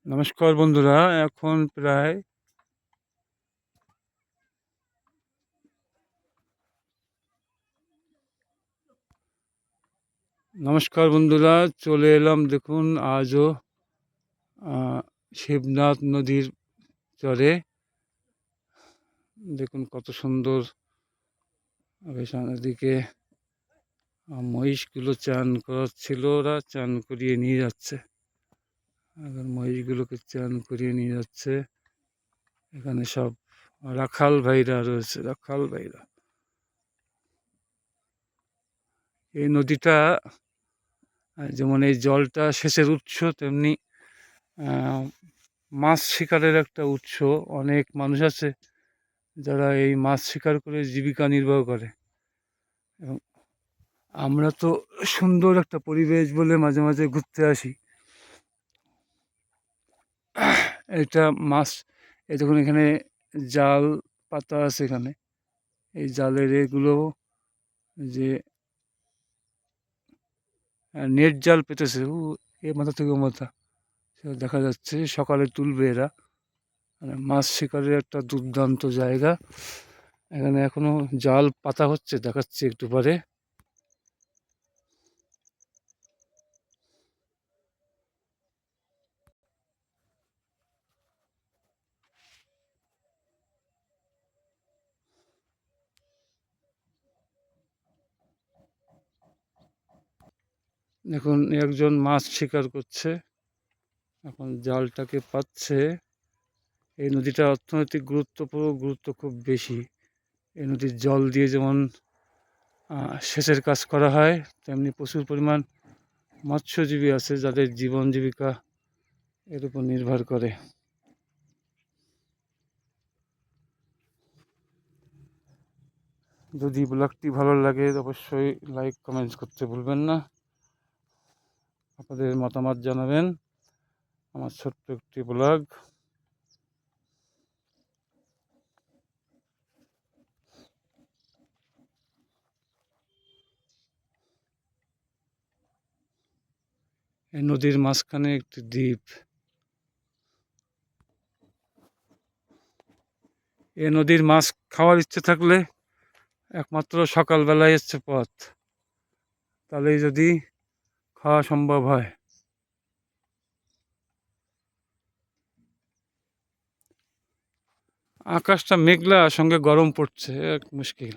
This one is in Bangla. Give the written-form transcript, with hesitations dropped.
নমস্কার বন্ধুরা, এখন প্রায় চলে এলাম। দেখুন আজও শিবনাথ নদীর চরে। দেখুন কত সুন্দর। এদিকে মহিষগুলো চান করাচ্ছিল, ওরা চান করিয়ে নিয়ে যাচ্ছে। এখন মহিষগুলোকে চান করিয়ে নিয়ে যাচ্ছে। এখানে সব রাখাল ভাইরা রয়েছে, রাখাল ভাইরা। এই নদীটা যেমন এই জলটা সেচের উৎস, তেমনি মাছ শিকারের একটা উৎস। অনেক মানুষ আছে যারা এই মাছ শিকার করে জীবিকা নির্বাহ করে। এবং আমরা তো সুন্দর একটা পরিবেশ বলে মাঝে মাঝে ঘুরতে আসি। এটা মাছ, এই দেখুন এখানে জাল পাতা আছে। এখানে এই জালের এগুলো যে নেট জাল পেতেছে, এ মাথা থেকে ও মাথা দেখা যাচ্ছে। সকালে তুলবে এরা। মাছ শিকারের একটা দুর্দান্ত জায়গা। এখানে এখনো জাল পাতা হচ্ছে, দেখাচ্ছে একটু পরে। এখন একজন মাছ শিকার করছে, এখন জালটাকে পাচ্ছে। এই নদীটা অর্থনৈতিক গুরুত্ব খুব বেশি। এই নদীর জল দিয়ে যেমন সেচের কাজ করা হয়, তেমনি প্রচুর পরিমাণ মৎস্যজীবী আছে যাদের জীবন জীবিকা এর উপর নির্ভর করে। যদি ব্লগটি ভালো লাগে অবশ্যই লাইক কমেন্টস করতে ভুলবেন না। আপনাদের মতামত জানাবেন। আমার ছোট্ট একটি ব্লগ। এই নদীর মাঝখানে একটি দ্বীপ। এই নদীর মাছ খাওয়ার ইচ্ছে থাকলে একমাত্র সকালবেলায় এসছে পথ, তাহলেই যদি খাওয়া সম্ভব হয়। আকাশটা মেঘলা, সঙ্গে গরম পড়ছে, এক মুশকিল।